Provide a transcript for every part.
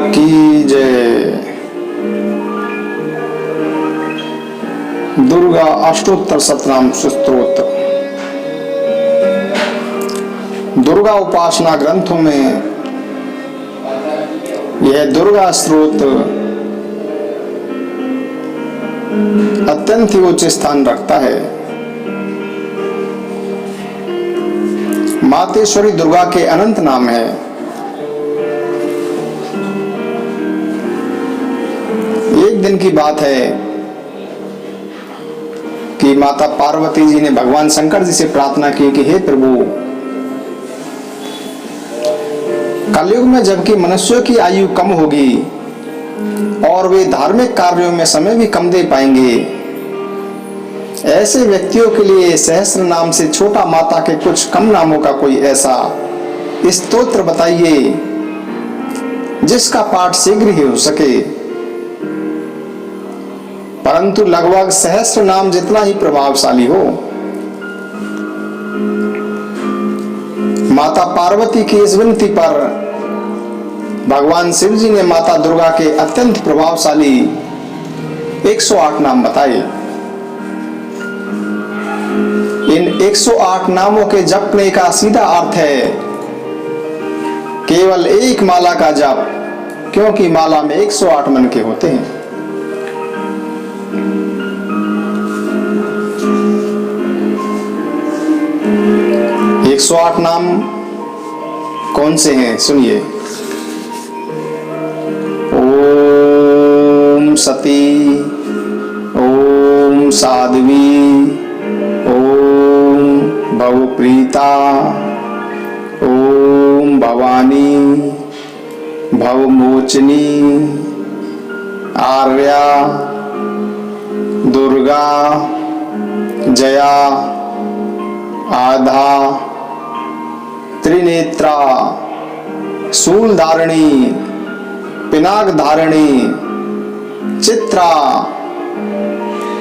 की जय। दुर्गा अष्टोत्तर शतनाम स्तोत्र। दुर्गा उपासना ग्रंथों में यह दुर्गा स्तोत्र अत्यंत ही उच्च स्थान रखता है। मातेश्वरी दुर्गा के अनंत नाम है। एक दिन की बात है कि माता पार्वती जी ने भगवान शंकर जी से प्रार्थना की कि हे प्रभु, कलयुग में जबकि मनुष्यों की आयु कम होगी और वे धार्मिक कार्यों में समय भी कम दे पाएंगे, ऐसे व्यक्तियों के लिए सहस्त्र नाम से छोटा माता के कुछ कम नामों का कोई ऐसा स्तोत्र बताइए जिसका पाठ शीघ्र ही हो सके, परंतु लगभग सहस्त्र नाम जितना ही प्रभावशाली हो। माता पार्वती की इस विनती पर भगवान शिव जी ने माता दुर्गा के अत्यंत प्रभावशाली 108 नाम बताए। इन 108 नामों के जपने का सीधा अर्थ है केवल एक माला का जप, क्योंकि माला में 108 मन के होते हैं। एक 108 नाम कौन से हैं सुनिए। ओम सती, ओम साध्वी, ओम भवप्रीता, ओम भवानी, भवमोचनी, आर्या, दुर्गा, जया, आधा, त्रिनेत्रा, शूल धारिणी, पिनाक धारिणी, चित्रा,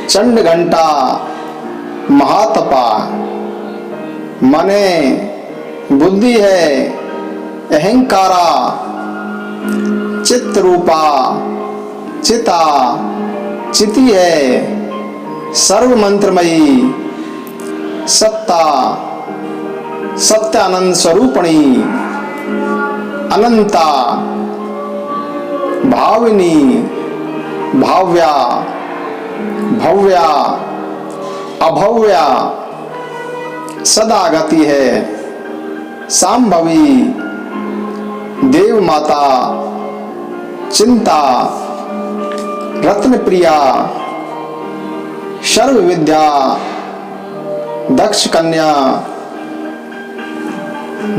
चंड घंटा, महातपा। मने बुद्धि है, अहंकारा, चित्त रूपा, चिता, चिति है, सर्व मंत्रमयी, सत्ता, सत्यानंद स्वरूपणी, अनंता, भाविनी, भाव्या, भव्या, अभव्या, सदा गति है, सांभवी, देव माता, चिंता, रत्न प्रिया, सर्व विद्या, दक्ष कन्या,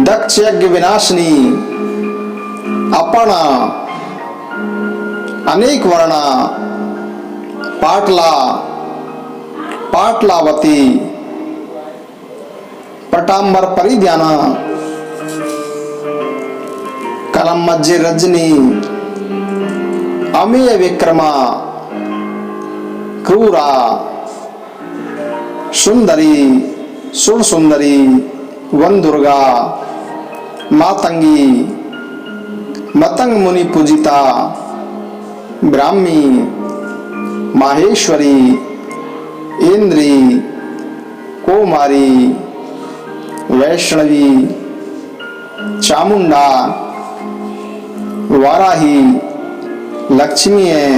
दक्ष यज्ञ विनाशिनी, अपना, अनेक वर्णा, पाटला, पाटलावती, पटांबर परिध्याना, कलम मज्जे रजनी, अमेय विक्रमा, क्रूरा, सुंदरी, सुर सुंदरी, वन दुर्गा, मातंगी, मतंग मुनि पूजिता, ब्राह्मी, माहेश्वरी, इंद्री, कोमारी, वैष्णवी, चामुंडा, वाराही, लक्ष्मी है,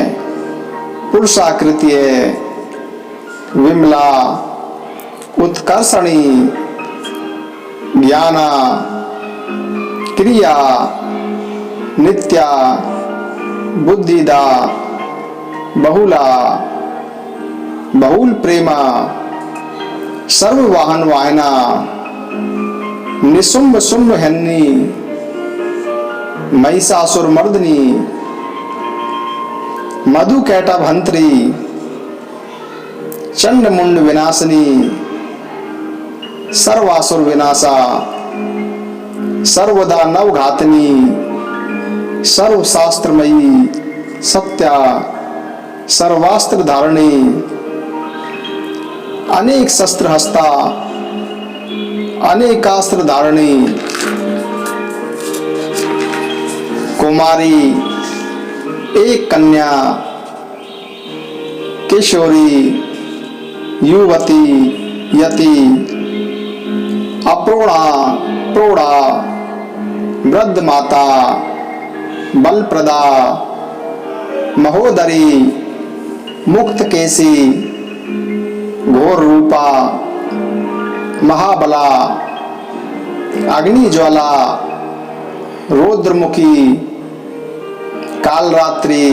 पुरुषाकृति है, विमला, उत्कर्षणी, ज्ञाना, क्रिया, नित्या, बुद्धिदा, बहुला, बहुल प्रेमा, सर्ववाहन वाहना, निशुंभ शुंभ हन्नी, महिषासुर मर्दनी, मधु कैटा भंत्री, चंड मुंड विनाशनी, सर्वासुर विनाशा, सर्वदा नवघातनी, सर्व शास्त्रमयी, सत्या, सर्वास्त्र धारणी, अनेक शस्त्र हस्ता, अनेकास्त्र धारणी, कुमारी, एक कन्या, किशोरी, युवती, यति, अप्रोढ़ा, प्रौढ़ा, वृद्ध माता, बलप्रदा, महोदरी, मुक्त केसी, घोर रूपा, महाबला, अग्नि ज्वाला, रौद्रमुखी, कालरात्रि,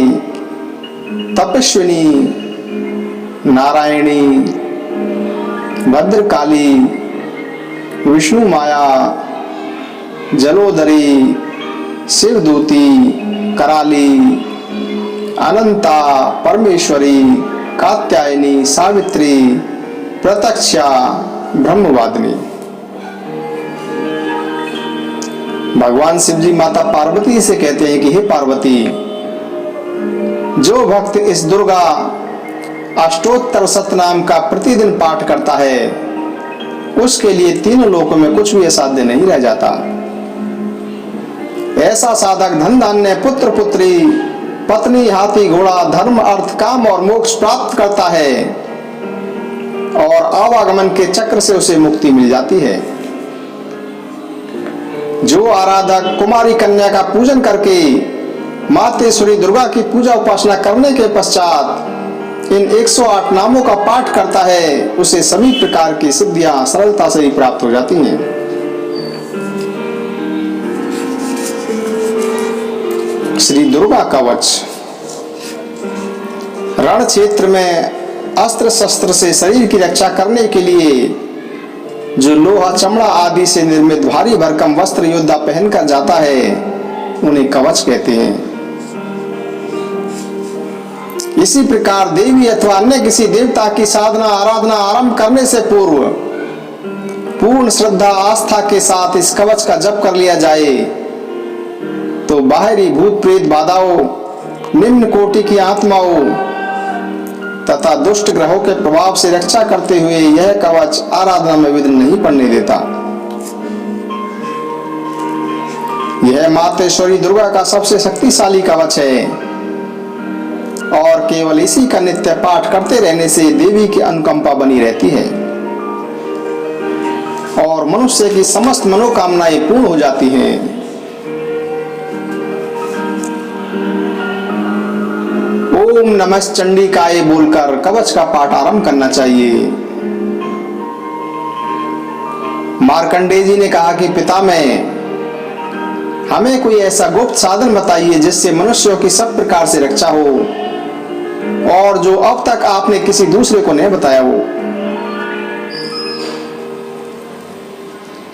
तपस्विनी, नारायणी, भद्रकाली, विष्णु माया, जलोदरी, शिवदूती, कराली, अनंता, परमेश्वरी, कात्यायनी, सावित्री, प्रत्यक्षा, ब्रह्मवादिनी। भगवान शिव जी माता पार्वती से कहते हैं कि हे पार्वती, जो भक्त इस दुर्गा अष्टोत्तर सतनाम का प्रतिदिन पाठ करता है उसके लिए तीनों लोकों में कुछ भी असाध्य नहीं रह जाता। ऐसा साधक धन धान्य, पुत्र पुत्री, पत्नी, हाथी, घोड़ा, धर्म, अर्थ, काम और मोक्ष प्राप्त करता है और आवागमन के चक्र से उसे मुक्ति मिल जाती है। जो आराधक कुमारी कन्या का पूजन करके मातेश्वरी दुर्गा की पूजा उपासना करने के पश्चात इन 108 नामों का पाठ करता है उसे सभी प्रकार की सिद्धियां सरलता से ही प्राप्त हो जाती हैं। श्री दुर्गा कवच। रण क्षेत्र में अस्त्र शस्त्र से शरीर की रक्षा करने के लिए जो लोहा, चमड़ा आदि से निर्मित भारी भरकम वस्त्र योद्धा पहनकर जाता है उन्हें कवच कहते हैं। इसी प्रकार देवी अथवा अन्य किसी देवता की साधना आराधना आरंभ करने से पूर्व पूर्ण श्रद्धा आस्था के साथ इस कवच का जप कर लिया जाए तो बाहरी भूत प्रेत बाधाओं, निम्न कोटि की आत्माओं तथा दुष्ट ग्रहों के प्रभाव से रक्षा करते हुए यह कवच आराधना में विघ्न नहीं पड़ने देता। यह मातेश्वरी दुर्गा का सबसे शक्तिशाली कवच है और केवल इसी का नित्य पाठ करते रहने से देवी की अनुकंपा बनी रहती है और मनुष्य की समस्त मनोकामनाएं पूर्ण हो जाती हैं। ओम नमः चंडिकाय बोलकर कवच का पाठ आरंभ करना चाहिए। मार्कंडेय जी ने कहा कि पितामह, हमें कोई ऐसा गुप्त साधन बताइए जिससे मनुष्यों की सब प्रकार से रक्षा हो और जो अब तक आपने किसी दूसरे को नहीं बताया हो।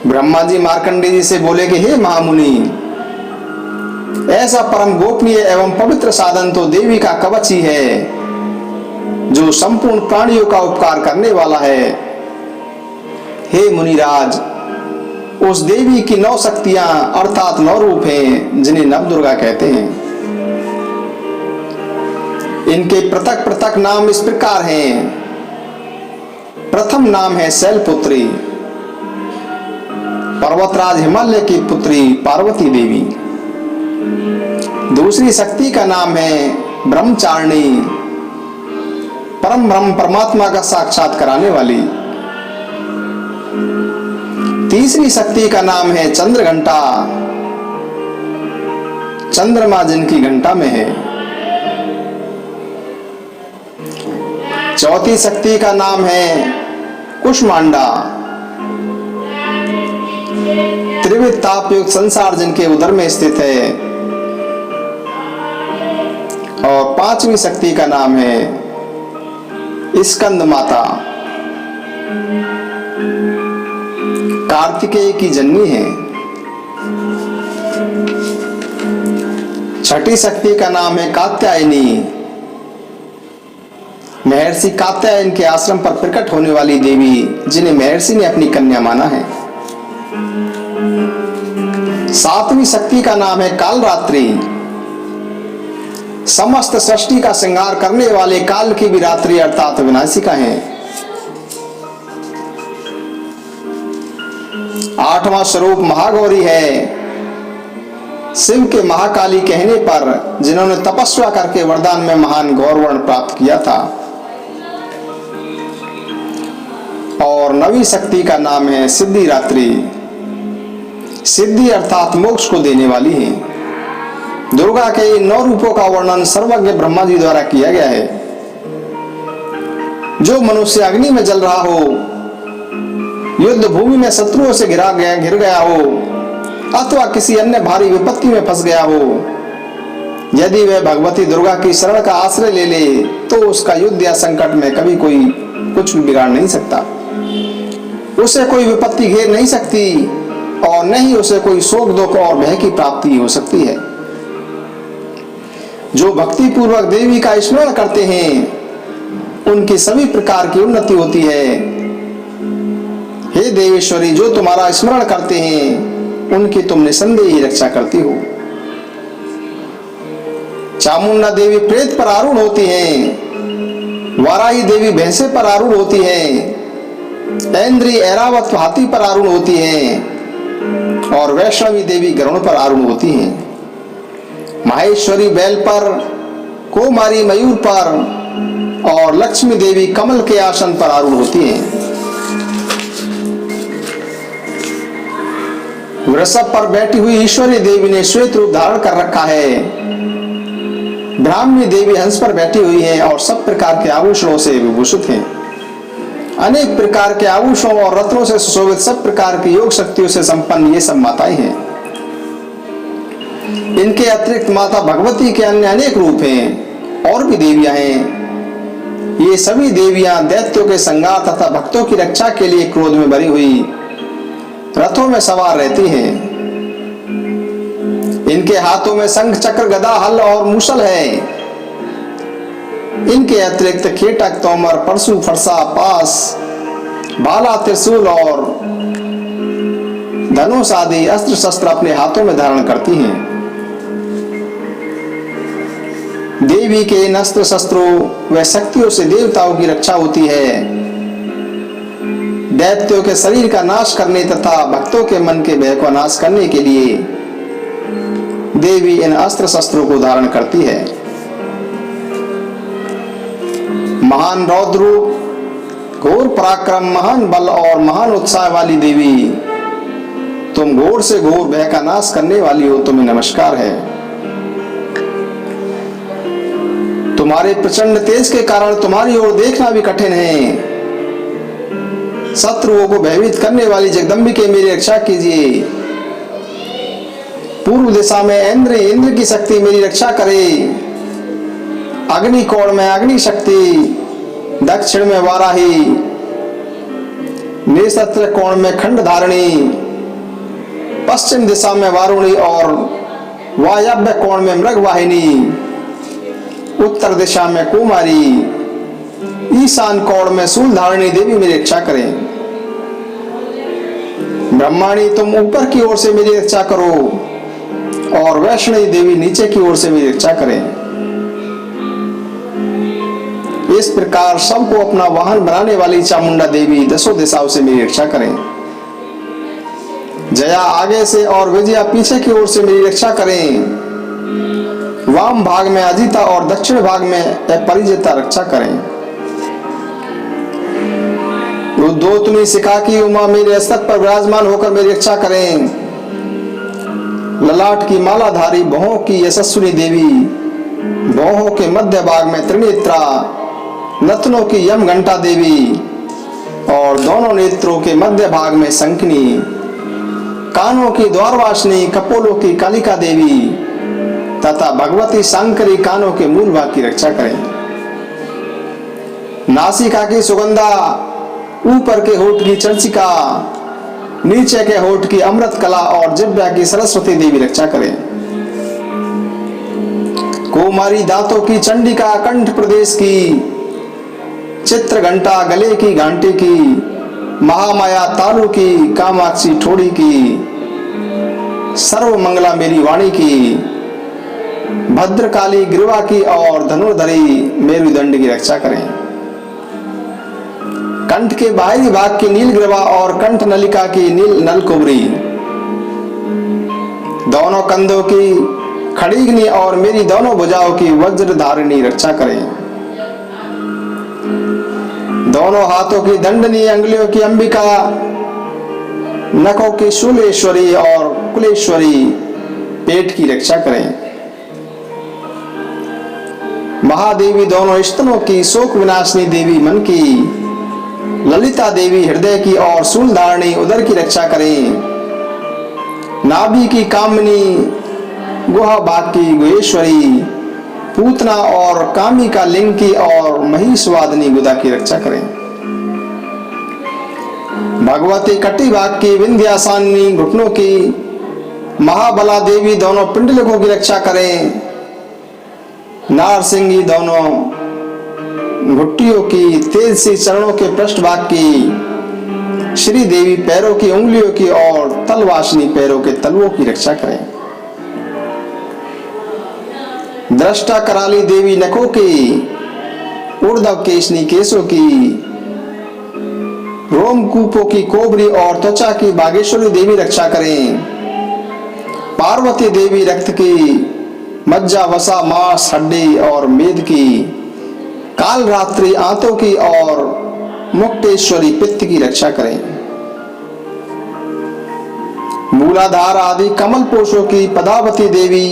ब्रह्मा जी मार्कंडेय जी से बोले कि हे महामुनि, ऐसा परम गोपनीय एवं पवित्र साधन तो देवी का कवच ही है जो संपूर्ण प्राणियों का उपकार करने वाला है। हे मुनिराज, उस देवी की 9 शक्तियां अर्थात 9 रूप हैं जिन्हें नव दुर्गा कहते हैं। इनके पृथक पृथक नाम इस प्रकार हैं। प्रथम नाम है शैलपुत्री, पर्वतराज हिमालय की पुत्री पार्वती देवी। दूसरी शक्ति का नाम है ब्रह्मचारिणी, परम ब्रह्म परमात्मा का साक्षात कराने वाली। तीसरी शक्ति का नाम है चंद्रघंटा, चंद्रमा जिनकी घंटा में है। चौथी शक्ति का नाम है कुष्मांडा, त्रिविध तापयुक्त संसार जिनके उदर में स्थित है। और पांचवी शक्ति का नाम है स्कंद माता, कार्तिकेय की जननी है। छठी शक्ति का नाम है कात्यायनी, महर्षि कात्यायन के आश्रम पर प्रकट होने वाली देवी जिन्हें महर्षि ने अपनी कन्या माना है। सातवीं शक्ति का नाम है कालरात्रि, समस्त सृष्टि का श्रृंगार करने वाले काल की भी रात्रि अर्थात विनाशिका है। आठवां स्वरूप महागौरी है शिव के महाकाली कहने पर जिन्होंने तपस्या करके वरदान में महान गौरवर्ण प्राप्त किया था। और नवी शक्ति का नाम है सिद्धिदात्री। सिद्धि अर्थात मोक्ष को देने वाली है। दुर्गा के इन 9 रूपों का वर्णन सर्वज्ञ ब्रह्मा जी द्वारा किया गया है। जो मनुष्य अग्नि में जल रहा हो, युद्ध भूमि में शत्रुओं से घिर गया हो, अथवा किसी अन्य भारी विपत्ति में फंस गया हो, यदि वह भगवती दुर्गा की शरण का आश्रय ले ले तो उसका युद्ध या संकट में कभी कोई कुछ भी बिगाड़ नहीं सकता। उसे कोई विपत्ति घेर नहीं सकती और न ही उसे कोई शोक दुख और भय की प्राप्ति हो सकती है। जो भक्ति पूर्वक देवी का स्मरण करते हैं उनकी सभी प्रकार की उन्नति होती है। हे देवेश्वरी, जो तुम्हारा स्मरण करते हैं उनकी तुम निसंदेह ही रक्षा करती हो। चामुंडा देवी प्रेत पर आरूढ़ होती हैं, वाराही देवी भैंसे पर आरूढ़ होती हैं, ऐन्द्री ऐरावत हाथी पर आरूढ़ होती हैं और वैष्णवी देवी गरुड़ पर आरूढ़ होती हैं। माहेश्वरी बैल पर, कुमारी मयूर पर और लक्ष्मी देवी कमल के आसन पर आरूढ़ होती हैं। वृषभ पर बैठी हुई ईश्वरी देवी ने श्वेत रूप धारण कर रखा है। ब्राह्मणी देवी हंस पर बैठी हुई है और सब प्रकार के आभूषणों से विभूषित हैं। अनेक प्रकार के आभूषणों और रत्नों से सुशोभित सब प्रकार की योग शक्तियों से संपन्न ये सब माताएं हैं। इनके अतिरिक्त माता भगवती के अन्य अनेक रूप हैं और भी देवियां हैं। ये सभी देवियां दैत्यों के संगार तथा भक्तों की रक्षा के लिए क्रोध में भरी हुई रथों में सवार रहती हैं। इनके हाथों में शंख चक्र गदा हल और मूसल है। इनके अतिरिक्त खेटक तोमर परशु फरसा पास भाला त्रिशूल और धनुष आदि अस्त्र शस्त्र अपने हाथों में धारण करती हैं। देवी के इन अस्त्र शस्त्रों व शक्तियों से देवताओं की रक्षा होती है। दैत्यों के शरीर का नाश करने तथा भक्तों के मन के भय को नाश करने के लिए देवी इन अस्त्र शस्त्रों को धारण करती है। महान रौद्र रूप, घोर पराक्रम, महान बल और महान उत्साह वाली देवी, तुम घोर से घोर भय का नाश करने वाली हो, तुम्हें नमस्कार है। तुम्हारे प्रचंड तेज के कारण तुम्हारी ओर देखना भी कठिन है। शत्रुओं को भयभीत करने वाली जगदम्बिके मेरी रक्षा कीजिए। पूर्व दिशा में इंद्र की शक्ति मेरी रक्षा करे। अग्निकोण में अग्नि शक्ति, दक्षिण में वाराही, निशस्त्र कोण में खंडधारिणी, पश्चिम दिशा में वारुणी और वायव्य कोण में मृगवाहिनी, उत्तर दिशा में कुमारी, ईशान कोण में शूलधारिणी देवी मेरी रक्षा करें। ब्रह्माणी, तुम ऊपर की ओर से मेरी रक्षा करो और वैष्णवी देवी नीचे की ओर से मेरी रक्षा करें। इस प्रकार सबको अपना वाहन बनाने वाली चामुंडा देवी दसों दिशाओं से मेरी रक्षा करें। जया आगे से और विजया पीछे की ओर से मेरी रक्षा करें। वाम भाग में अजिता और दक्षिण भाग में अपरिजिता रक्षा करें। रुद्रोत्तमी शिखा की उमा मेरे हस्तक पर विराजमान होकर मेरी रक्षा करें। ललाट की मालाधारी भौहों की यशस्विनी देवी, भौहों के मध्य भाग में त्रिनेत्रा, नथनों की यम घंटा देवी और दोनों नेत्रों के मध्य भाग में शंखनी, कानों की द्वारवासिनी, कपोलों की कालिका देवी तथा भगवती शंकरी कानों के मूल भाग की रक्षा करें। नासिका की सुगंधा, ऊपर के होठ की चर्चिका, नीचे के होठ की अमृत कला और जिह्वा की सरस्वती देवी रक्षा करें। कुमारी दांतों की चंडिका, कंठ प्रदेश की चित्र घंटा, गले की घंटी की, महामाया तालु की, कामाक्षी ठोड़ी की, सर्व मंगला मेरी वाणी की, भद्रकाली ग्रीवा की और धनुर्धरी मेरुदंड की रक्षा करें। कंठ के बाहरी भाग की नील ग्रीवा और कंठ नलिका की नील नलकुबरी, दोनों कंधों की खड़ीगनी और मेरी दोनों भुजाओं की वज्र धारिणी रक्षा करें। दोनों हाथों की दंडनी, अंगुलियों की अंबिका, नखों की शूलेश्वरी और कुलेश्वरी, पेट की रक्षा करें। महादेवी दोनों स्तनों की, शोक विनाशिनी देवी मन की, ललिता देवी हृदय की और शूलधारिणी उदर की रक्षा करें। नाभि की कामिनी, गुहा भाग की गुहेश्वरी, पूतना और कामिका लिंग की और महिषवादिनी गुदा की रक्षा करें। भगवती कटी भाग की, विंध्यासानी घुटनों की, महाबला देवी दोनों पिंडलिकों की रक्षा करें। नारसिंगी दोनों घुट्टियों की, तेजसी चरणों के पृष्ठभाग की, श्री देवी पैरों की उंगलियों की और तलवासिनी पैरों के तलवों की रक्षा करें। दृष्टा कराली देवी नखों की, ऊर्ध्व केशनी केशों की, रोमकूपों की कोबरी और त्वचा की बागेश्वरी देवी रक्षा करें। पार्वती देवी रक्त की, मज्जा वसा मांस हड्डी और मेद की, काल रात्रि आंतों की और मुक्तेश्वरी पित्त की रक्षा करें। मूलाधार आदि कमल पोषों की पदावती देवी,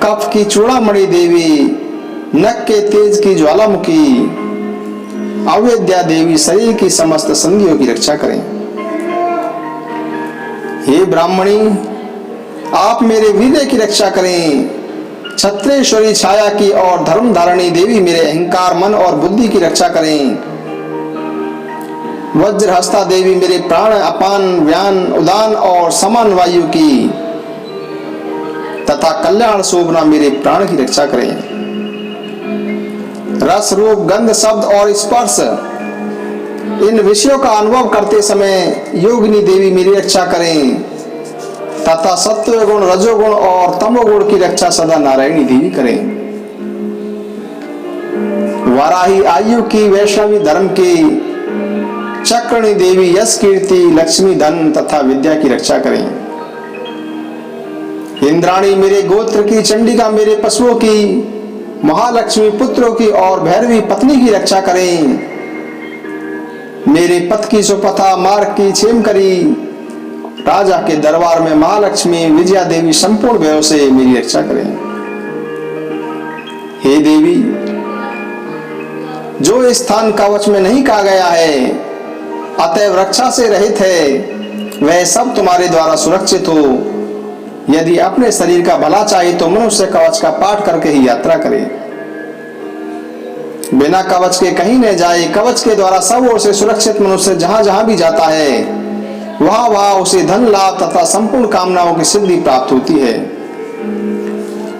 कफ की चूड़ामणि देवी, नख के तेज की ज्वालामुखी, अवेद्या देवी शरीर की समस्त संधियों की रक्षा करें। हे ब्राह्मणी, आप मेरे वीर्य की रक्षा करें। छत्रेश्वरी छाया की और धर्म धारणी देवी मेरे अहंकार, मन और बुद्धि की रक्षा करें। वज्रहस्ता देवी मेरे प्राण, अपान, व्यान, उदान और समान वायु की तथा कल्याण शोभना मेरे प्राण की रक्षा करें। रस, रूप, गंध, शब्द और स्पर्श, इन विषयों का अनुभव करते समय योगिनी देवी मेरी रक्षा करें तथा सत्व गुण, रजोगुण और तमोगुण की रक्षा सदा नारायणी देवी करें। वाराही आयु की, वैष्णवी धर्म की, चक्रणी देवी यश, कीर्ति, लक्ष्मी, धन तथा विद्या की रक्षा करें। इंद्राणी मेरे गोत्र की, चंडिका मेरे पशुओं की, महालक्ष्मी पुत्रों की और भैरवी पत्नी की रक्षा करें। मेरे पथ की सुपथा, मार्ग की क्षेमकरी, राजा के दरबार में महालक्ष्मी, विजया देवी संपूर्ण भयों से मेरी रक्षा करें। हे देवी, जो स्थान कवच में नहीं कहा गया है, अतएव रक्षा से रहित है, वह सब तुम्हारे द्वारा सुरक्षित हो। यदि अपने शरीर का भला चाहिए तो मनुष्य कवच का पाठ करके ही यात्रा करे, बिना कवच के कहीं न जाए। कवच के द्वारा सब ओर से सुरक्षित मनुष्य जहां जहां भी जाता है, वहां वहां उसे धन लाभ तथा संपूर्ण कामनाओं की सिद्धि प्राप्त होती है।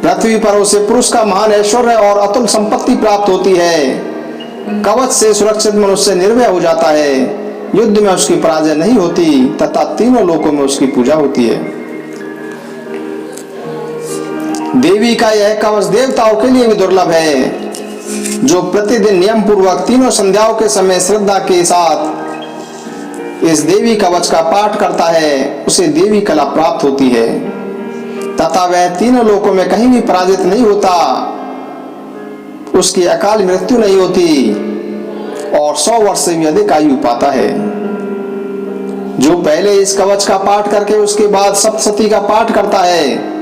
पृथ्वी पर उसे पुरुष का महान ऐश्वर्य और अतुल संपत्ति प्राप्त होती है। कवच से सुरक्षित मनुष्य निर्भय हो जाता है, युद्ध में उसकी पराजय नहीं होती तथा तीनों लोकों में उसकी पूजा होती है। देवी का यह कवच देवताओं के लिए भी दुर्लभ है। जो प्रतिदिन नियम पूर्वक तीनों संध्याओं के समय श्रद्धा के साथ इस देवी कवच का पाठ करता है, उसे देवी कला प्राप्त होती है तथा वह तीनों लोकों में कहीं भी पराजित नहीं होता, उसकी अकाल मृत्यु नहीं होती और 100 वर्ष से भी अधिक आयु पाता है। जो पहले इस कवच का पाठ करके उसके बाद सप्तशती का पाठ करता है,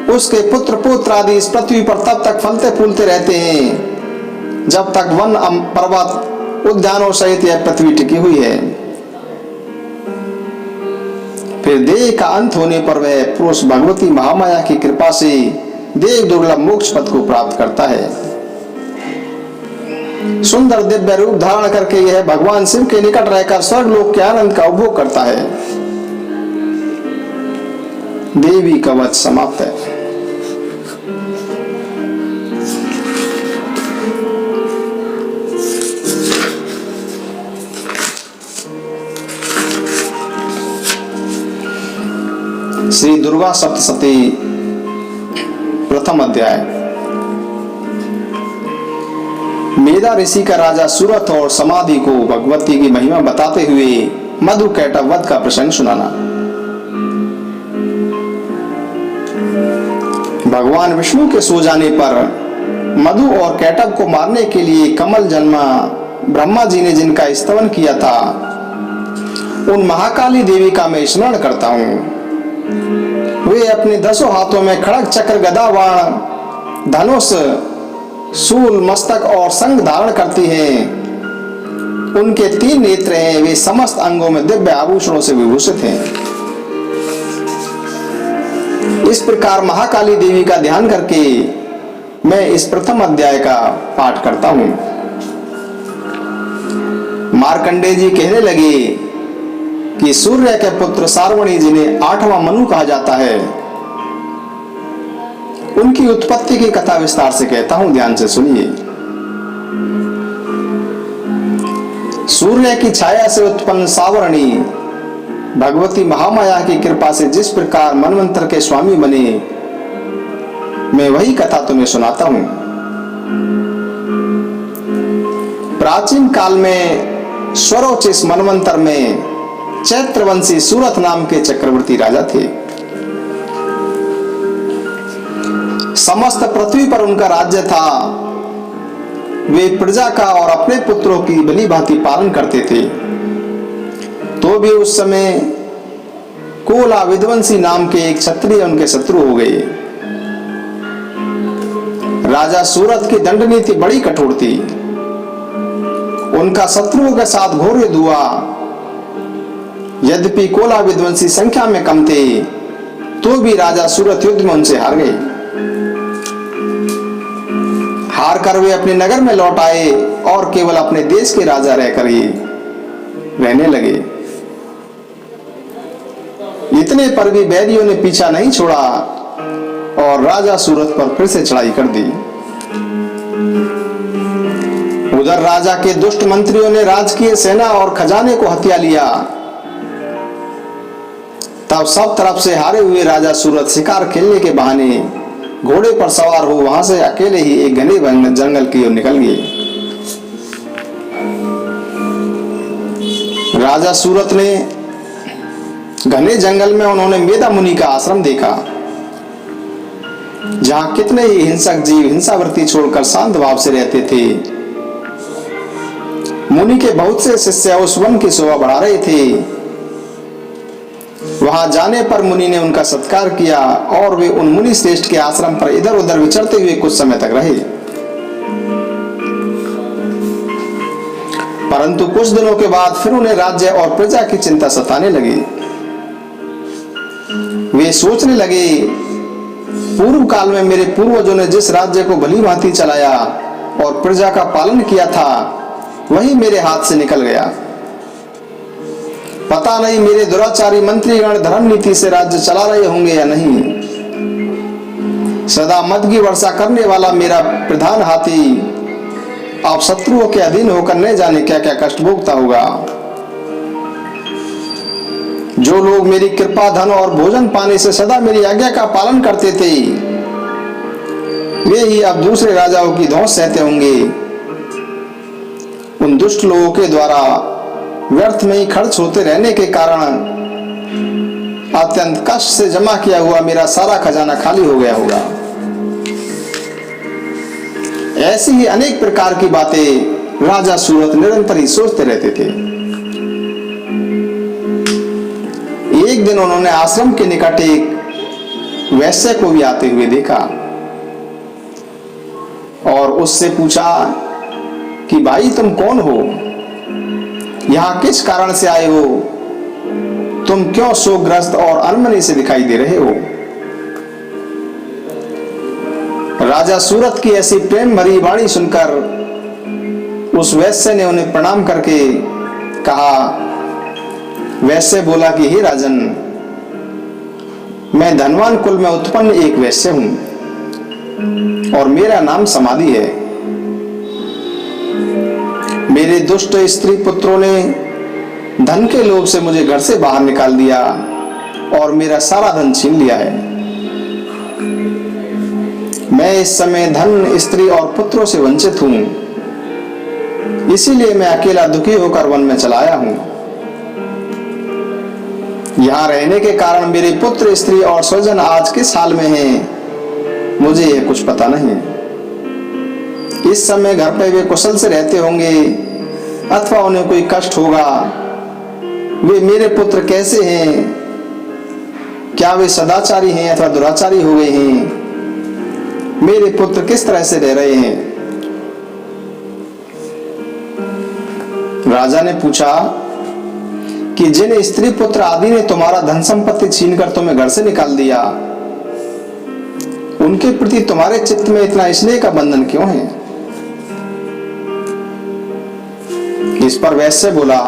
उसके पुत्र पुत्र आदि इस पृथ्वी पर तब तक फलते फूलते रहते हैं जब तक वन, पर्वत, उद्यानों सहित यह पृथ्वी टिकी हुई है। फिर देह का अंत होने पर वह पुरुष भगवती महामाया की कृपा से देव दुर्लभ मोक्ष पद को प्राप्त करता है। सुंदर दिव्य रूप धारण करके यह भगवान शिव के निकट रहकर स्वर्ग लोक के आनंद का उपभोग करता है। देवी कवच समाप्त है। श्री दुर्गा सप्तशती प्रथम अध्याय। मेधा ऋषि का राजा सूरत और समाधि को भगवती की महिमा बताते हुए मधु कैटव वध का प्रसंग सुनाना। भगवान विष्णु के सो जाने पर मधु और कैटभ को मारने के लिए कमल जन्मा ब्रह्मा जी ने जिनका स्तवन किया था, उन महाकाली देवी का मैं स्मरण करता हूँ। वे अपने 10 हाथों में खड़ग चक्र गदा बाण धनुष शूल मस्तक और संग धारण करती हैं। उनके 3 नेत्र हैं, वे समस्त अंगों में दिव्य आभूषणों से विभूषित हैं। इस प्रकार महाकाली देवी का ध्यान करके मैं इस प्रथम अध्याय का पाठ करता हूं। मार्कंडेय जी कहने लगे कि सूर्य के पुत्र सार्वणी जिन्हें 8वां मनु कहा जाता है, उनकी उत्पत्ति की कथा विस्तार से कहता हूं, ध्यान से सुनिए। सूर्य की छाया से उत्पन्न सावर्णी भगवती महामाया की कृपा से जिस प्रकार मनवंतर के स्वामी बने, मैं वही कथा तुम्हें सुनाता हूं। प्राचीन काल में स्वरोचिस मनवंतर में चैत्रवंशी सूरत नाम के चक्रवर्ती राजा थे। समस्त पृथ्वी पर उनका राज्य था। वे प्रजा का और अपने पुत्रों की भली भांति पालन करते थे। तो भी उस समय कोला विध्वंसी नाम के एक क्षत्रिय उनके शत्रु हो गए। राजा सूरत की दंड नीति बड़ी कठोर थी। उनका शत्रुओं के साथ घोर युद्ध हुआ। यद्यपि कोला विध्वंसी संख्या में कम थे, तो भी राजा सूरत युद्ध में उनसे हार गए। हार कर वे अपने नगर में लौट आए और केवल अपने देश के राजा रहकर ही रहने लगे। इतने पर भी बैरियों ने पीछा नहीं छोड़ा और राजा सूरत पर फिर से चढ़ाई कर दी। उधर राजा के दुष्ट मंत्रियों ने राजकीय सेना और खजाने को हथिया लिया। तब सब तरफ से हारे हुए राजा सूरत शिकार खेलने के बहाने घोड़े पर सवार हो वहां से अकेले ही एक घने जंगल की ओर निकल गए। राजा सूरत ने घने जंगल में उन्होंने मेधा मुनि का आश्रम देखा, जहां कितने ही हिंसक जीव हिंसावृत्ति छोड़कर शांत भाव से रहते थे। मुनि के बहुत से शिष्य उस वन की शोभा बढ़ा रहे थे। वहां जाने पर मुनि ने उनका सत्कार किया और वे उन मुनि श्रेष्ठ के आश्रम पर इधर उधर विचरते हुए कुछ समय तक रहे। परंतु कुछ दिनों के बाद फिर उन्हें राज्य और प्रजा की चिंता सताने लगी। वे सोचने लगे, पूर्व काल में मेरे पूर्वजों ने जिस राज्य को भली भांति चलाया और प्रजा का पालन किया था, वही मेरे हाथ से निकल गया। पता नहीं मेरे दुराचारी मंत्रीगण धर्म नीति से राज्य चला रहे होंगे या नहीं। सदा मद की वर्षा करने वाला मेरा प्रधान हाथी अब शत्रुओं के अधीन होकर न जाने क्या क्या कष्ट भोगता होगा। जो लोग मेरी कृपा धन और भोजन पाने से सदा मेरी आज्ञा का पालन करते थे, वे ही अब दूसरे राजाओं की धौंस सहते होंगे। उन दुष्ट लोगों के द्वारा व्यर्थ में ही खर्च होते रहने के कारण अत्यंत कष्ट से जमा किया हुआ मेरा सारा खजाना खाली हो गया होगा। ऐसी ही अनेक प्रकार की बातें राजा सूरत निरंतर ही सोचते रहते थे। एक दिन उन्होंने आश्रम के निकट एक वैश्य को भी आते हुए देखा और उससे पूछा कि भाई तुम कौन हो, यहाँ किस कारण से आए हो, तुम क्यों शोकग्रस्त और अनमनी से दिखाई दे रहे हो। राजा सूरत की ऐसी प्रेम भरी वाणी सुनकर उस वैश्य ने उन्हें प्रणाम करके कहा। वैश्य बोला कि हे राजन, मैं धनवान कुल में उत्पन्न एक वैश्य हूं और मेरा नाम समाधि है। मेरे दुष्ट स्त्री पुत्रों ने धन के लोभ से मुझे घर से बाहर निकाल दिया और मेरा सारा धन छीन लिया है। मैं इस समय धन, स्त्री और पुत्रों से वंचित हूं, इसीलिए मैं अकेला दुखी होकर वन में चला आया हूं। यहाँ रहने के कारण मेरे पुत्र, स्त्री और स्वजन आज किस हाल में हैं, मुझे यह कुछ पता नहीं। इस समय घर पे वे कुशल से रहते होंगे अथवा उन्हें कोई कष्ट होगा। वे मेरे पुत्र कैसे हैं? क्या वे सदाचारी हैं अथवा दुराचारी हो गए हैं? मेरे पुत्र किस तरह से रह रहे हैं? राजा ने पूछा कि जिन स्त्री पुत्र आदि ने तुम्हारा धन संपत्ति छीनकर तुम्हें घर से निकाल दिया, उनके प्रति तुम्हारे चित्त में इतना स्नेह का बंधन क्यों है? इस पर वैश्य बोला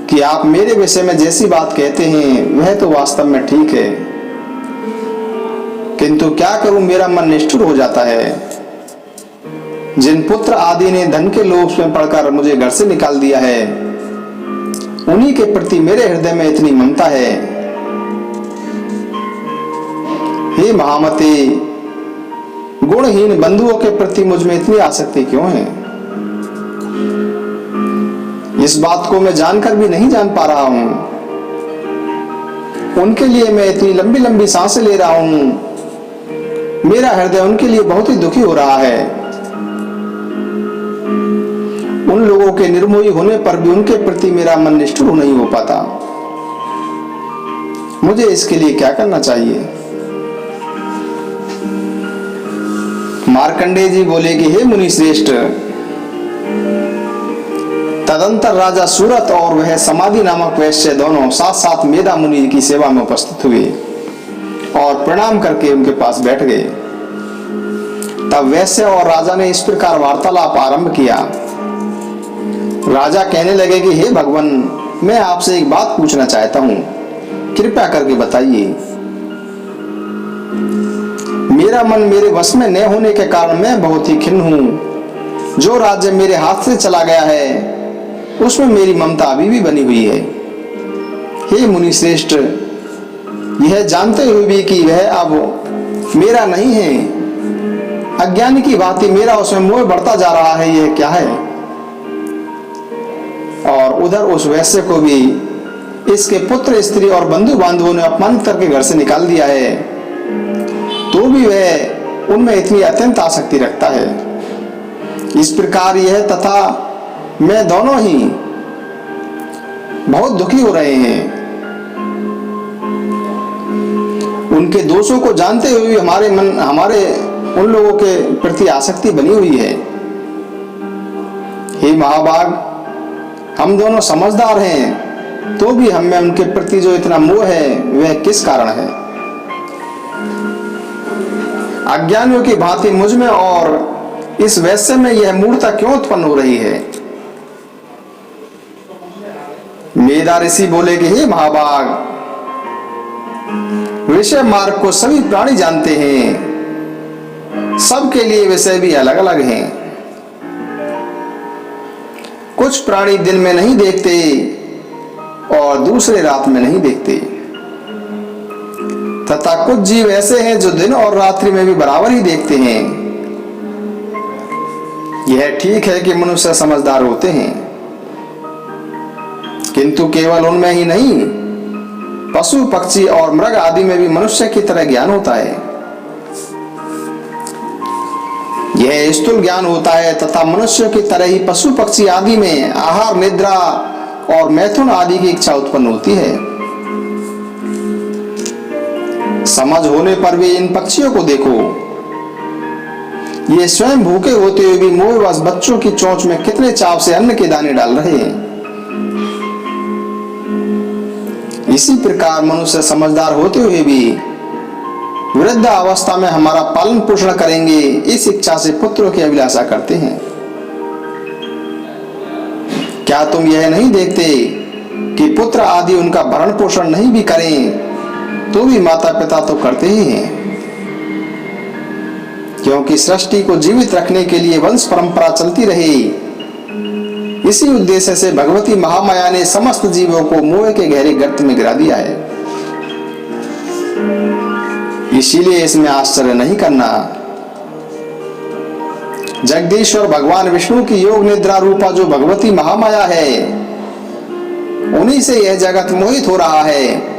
कि आप मेरे विषय में जैसी बात कहते हैं वह तो वास्तव में ठीक है, किंतु क्या करूं, मेरा मन निष्ठुर हो जाता है। जिन पुत्र आदि ने धन के लोभ में पड़कर मुझे घर से निकाल दिया है, उन्हीं के प्रति मेरे हृदय में इतनी ममता है। हे महामते, गुणहीन बंधुओं के प्रति मुझ में इतनी आसक्ति क्यों है? इस बात को मैं जानकर भी नहीं जान पा रहा हूं। उनके लिए मैं इतनी लंबी लंबी सांसें ले रहा हूं। मेरा हृदय उनके लिए बहुत ही दुखी हो रहा है। उन लोगों के निर्मोही होने पर भी उनके प्रति मेरा मन निष्ठुर नहीं हो पाता। मुझे इसके लिए क्या करना चाहिए? मार्कंडेय जी बोले कि हे मुनि श्रेष्ठ, तदंतर राजा सूरत और वह समाधि नामक वैश्य दोनों साथ साथ मेधा मुनि की सेवा में उपस्थित हुए और प्रणाम करके उनके पास बैठ गए। तब वैश्य और राजा ने इस प्रकार वार्तालाप आरंभ किया। राजा कहने लगे कि हे भगवान, मैं आपसे एक बात पूछना चाहता हूं, कृपया करके बताइए। मेरा मन मेरे वश में न होने के कारण मैं बहुत ही खिन्न हूं। जो राज्य मेरे हाथ से चला गया है उसमें मेरी ममता अभी भी बनी हुई है। हे मुनि श्रेष्ठ, यह जानते हुए भी कि वह अब मेरा नहीं है, अज्ञानी की भांति मेरा उसमें मोह बढ़ता जा रहा है, यह क्या है? और उधर उस वैश्य को भी इसके पुत्र स्त्री और बंधु बांधवों ने अपमानित करके घर से निकाल दिया है, तो भी वह उनमें इतनी अत्यंत आसक्ति रखता है। इस प्रकार यह तथा मैं दोनों ही बहुत दुखी हो रहे हैं। उनके दोषों को जानते हुए भी हमारे उन लोगों के प्रति आसक्ति बनी हुई है। हे महाभाग, हम दोनों समझदार हैं, तो भी हमें उनके प्रति जो इतना मोह है वह किस कारण है? अज्ञानियों की भांति मुझ में और इस वैश्य में यह मूढ़ता क्यों उत्पन्न हो रही है? मेधा ऋषि बोले कि हे महाभाग, विषय मार्ग को सभी प्राणी जानते हैं, सबके लिए विषय भी अलग अलग हैं। कुछ प्राणी दिन में नहीं देखते और दूसरे रात में नहीं देखते, तथा कुछ जीव ऐसे हैं जो दिन और रात्रि में भी बराबर ही देखते हैं। यह ठीक है कि मनुष्य समझदार होते हैं, किंतु केवल उनमें ही नहीं, पशु पक्षी और मृग आदि में भी मनुष्य की तरह ज्ञान होता है। यह स्थूल ज्ञान होता है तथा मनुष्य की तरह ही पशु पक्षी आदि में आहार, निद्रा और मैथुन आदि की इच्छा उत्पन्न होती है। समझ होने पर भी इन पक्षियों को देखो, ये स्वयं भूखे होते हुए भी मोहवश बच्चों की चोंच में कितने चाव से अन्न के दाने डाल रहे हैं। इसी प्रकार मनुष्य समझदार होते हुए भी वृद्ध अवस्था में हमारा पालन पोषण करेंगे, इस इच्छा से पुत्रों की अभिलाषा करते हैं। क्या तुम यह नहीं देखते कि पुत्र आदि उनका भरण पोषण नहीं भी करें तो भी माता पिता तो करते ही हैं, क्योंकि सृष्टि को जीवित रखने के लिए वंश परंपरा चलती रहे। इसी उद्देश्य से भगवती महामाया ने समस्त जीवों को मोह के गहरे गर्त में गिरा दिया है। इसीलिए इसमें आश्चर्य नहीं करना। जगदीश्वर भगवान विष्णु की योग निद्रा रूपा जो भगवती महामाया है, उन्हीं से यह जगत मोहित हो रहा है।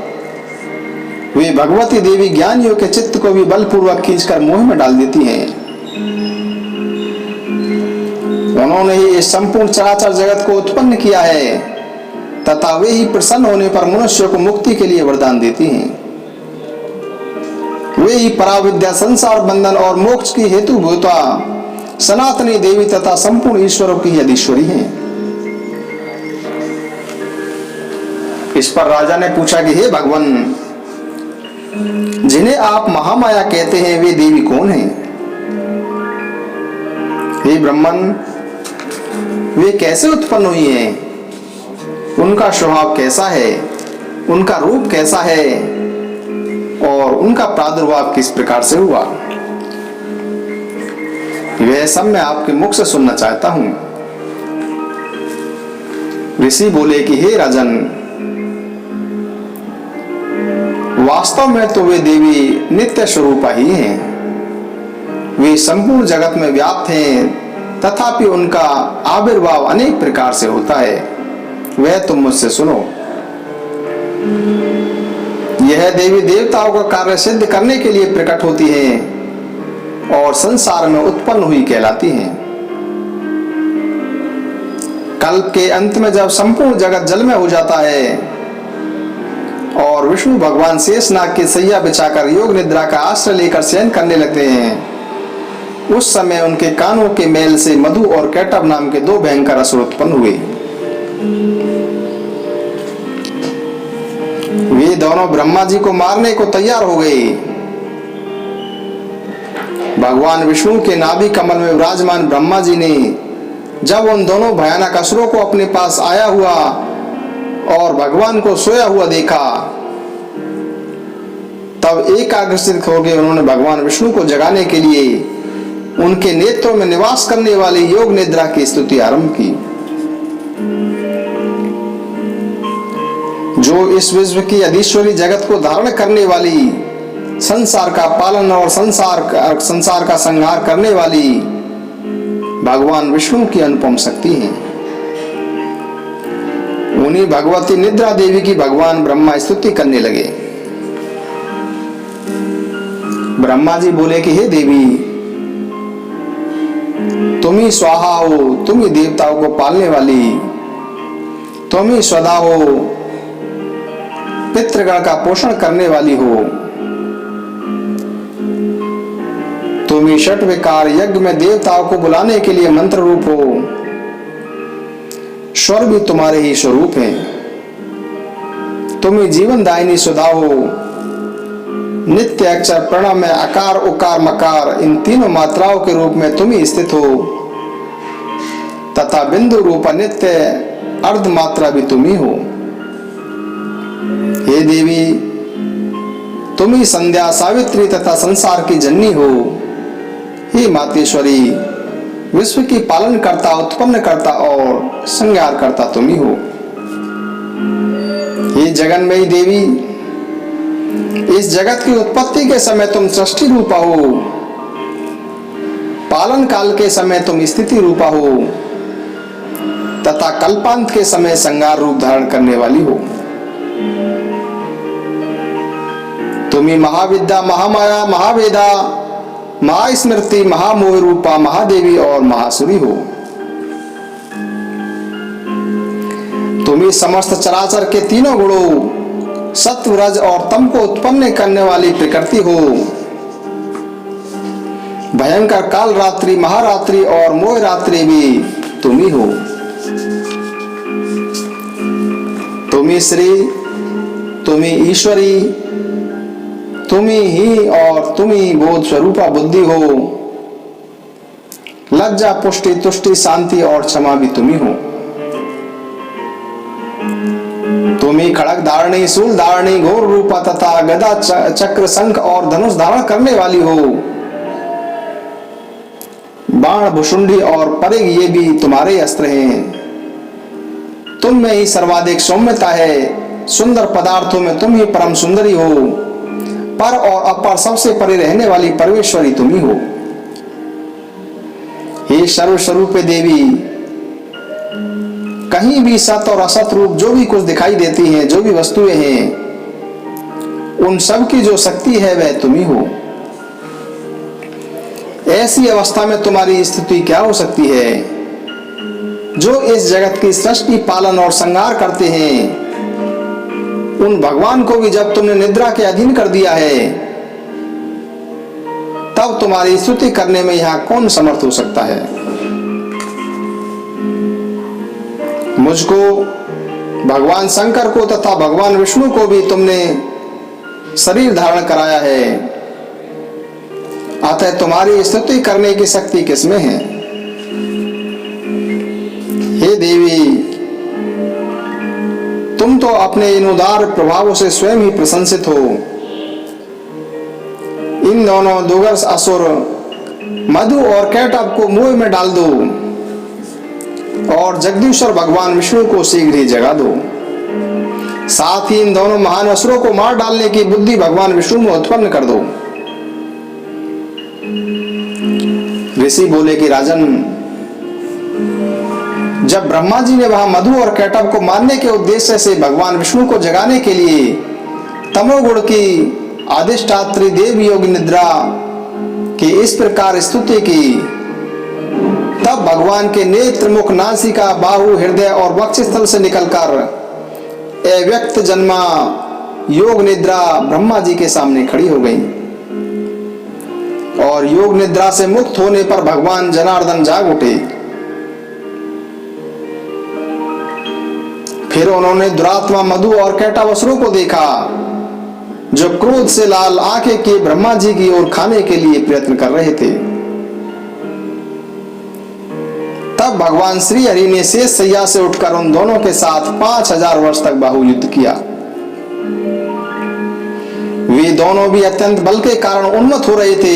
वे भगवती देवी ज्ञानियों के चित्त को भी बलपूर्वक खींचकर मोह में डाल देती हैं। उन्होंने ही इस संपूर्ण चराचर जगत को उत्पन्न किया है तथा वे ही प्रसन्न होने पर मनुष्य को मुक्ति के लिए वरदान देती हैं। वे ही पराविद्या, संसार बंधन और मोक्ष की हेतुभूता सनातनी देवी तथा संपूर्ण ईश्वरों की अधीश्वरी हैं। इस पर राजा ने पूछा कि हे भगवान, जिन्हें आप महामाया कहते हैं वे देवी कौन हैं? हे ब्रह्मन, वे कैसे उत्पन्न हुई हैं? उनका स्वभाव कैसा है? उनका रूप कैसा है? और उनका प्रादुर्भाव किस प्रकार से हुआ? वह सब मैं आपके मुख से सुनना चाहता हूं। ऋषि बोले कि हे राजन, वास्तव में तो वे देवी नित्य स्वरूपा ही हैं। वे संपूर्ण जगत में व्याप्त हैं, तथापि उनका आविर्भाव अनेक प्रकार से होता है। वह तुम मुझसे सुनो। यह देवी देवताओं का कार्य सिद्ध करने के लिए प्रकट होती हैं और संसार में उत्पन्न हुई कहलाती हैं। कल्प के अंत में जब संपूर्ण जगत जल में हो जाता है और विष्णु भगवान शेषनाग की सैया बिछाकर योग निद्रा का आश्रय लेकर शयन करने लगते हैं, उस समय उनके कानों के मेल से मधु और कैटव नाम के दो भयंकर असुर उत्पन्न हुए। वे दोनों ब्रह्मा जी को मारने को तैयार हो गए। भगवान विष्णु के नाभि कमल में विराजमान ब्रह्मा जी ने जब उन दोनों भयानक असुरों को अपने पास आया हुआ और भगवान को सोया हुआ देखा, तब एक आकर्षित हो गए। उन्होंने भगवान विष्णु को जगाने के लिए उनके नेत्रों में निवास करने वाली योग निद्रा की स्तुति आरंभ की। जो इस विश्व की अधीश्वरी जगत को धारण करने वाली, संसार का पालन और संसार का संहार करने वाली भगवान विष्णु की अनुपम शक्ति है। उन्हीं भगवती निद्रा देवी की भगवान ब्रह्मा स्तुति करने लगे। ब्रह्मा जी बोले कि हे देवी, तुम ही स्वाहा हो, तुम ही देवताओं को पालने वाली, तुम ही स्वधा हो, पितृगण का पोषण करने वाली हो, तुम ही षट विकार यज्ञ में देवताओं को बुलाने के लिए मंत्र रूप हो, स्वर भी तुम्हारे ही स्वरूप हैं, तुम ही जीवन दायिनी सुधा हो, नित्य अक्षर प्रणव में अकार उकार मकार इन तीनों मात्राओं के रूप में तुम ही स्थित हो, तथा बिंदु रूप नित्य अर्ध मात्रा भी तुम ही हो। हे देवी, तुम ही संध्या, सावित्री तथा संसार की जननी हो। हे मातेश्वरी, विश्व की पालन करता, उत्पन्न करता और संहार करता तुम ही हो। हे जगन्मयी देवी, इस जगत की उत्पत्ति के समय तुम सृष्टि रूपा हो, पालन काल के समय तुम स्थिति रूपा हो, तथा कल्पांत के समय संहार रूप धारण करने वाली हो। तुम ही महाविद्या, महामाया, महावेदा, महास्मृति, महामोह रूपा, महादेवी और महासुरी हो। तुम ही समस्त चराचर के तीनों गुणों सत्व, रज और तम को उत्पन्न करने वाली प्रकृति हो। भयंकर काल रात्रि, महारात्रि और मोह रात्रि भी तुम ही हो। तुम ही श्री, तुम ही ईश्वरी, तुम ही और तुम ही बोध स्वरूपा बुद्धि हो। लज्जा, पुष्टि, तुष्टि, शांति और क्षमा भी तुम ही हो। तुम ही खड़ग धारणी, शूल धारणी, घोर रूपा तथा गदा, चक्र, शंख और धनुष धारण करने वाली हो। बाण, भुषुंडी और परिग ये भी तुम्हारे अस्त्र हैं। तुम में ही सर्वाधिक सौम्यता है। सुंदर पदार्थों में तुम ही परम सुंदरी हो। पर और अपर सबसे परे रहने वाली परमेश्वरी तुम ही हो। हे सर्वस्वरूप देवी, कहीं भी सत और असत रूप जो भी कुछ दिखाई देती हैं, जो भी वस्तुएं हैं, उन सब की जो शक्ति है वह तुम ही हो। ऐसी अवस्था में तुम्हारी स्थिति क्या हो सकती है? जो इस जगत की सृष्टि, पालन और संहार करते हैं, उन भगवान को भी जब तुमने निद्रा के अधीन कर दिया है, तब तुम्हारी स्तुति करने में यहां कौन समर्थ हो सकता है? मुझको, भगवान शंकर को तथा भगवान विष्णु को भी तुमने शरीर धारण कराया है, अतः तुम्हारी स्तुति करने की शक्ति किसमें है? हे देवी, तुम तो अपने इन उदार प्रभावों से स्वयं ही प्रशंसित हो। इन दोनों दुर्गर्ष असुर मधु और कैटभ को मुंह में डाल दो और जगदीश्वर भगवान विष्णु को शीघ्र ही जगा दो। साथ ही इन दोनों महान असुरों को मार डालने की बुद्धि भगवान विष्णु में उत्पन्न कर दो। ऋषि बोले कि राजन, जब ब्रह्मा जी ने वहां मधु और कैटभ को मारने के उद्देश्य से भगवान विष्णु को जगाने के लिए तमोगुण की अधिष्ठात्री देव योगी निद्रा की इस प्रकार स्तुति की, तब भगवान के नेत्र, मुख, नासिका, बाहु, हृदय और वक्षस्थल से निकलकर अव्यक्त जन्मा योग निद्रा ब्रह्मा जी के सामने खड़ी हो गई और योग निद्रा से मुक्त होने पर भगवान जनार्दन जाग उठे। फिर उन्होंने दुरात्मा मधु और कैटभ असुरों को देखा, जो क्रोध से लाल आंखें किए ब्रह्मा जी की ओर खाने के लिए प्रयत्न कर रहे थे। तब भगवान श्री हरि ने शेष सैया से उठकर उन दोनों के साथ 5000 वर्ष तक बाहुयुद्ध किया। वे दोनों भी अत्यंत बल के कारण उन्मत्त हो रहे थे।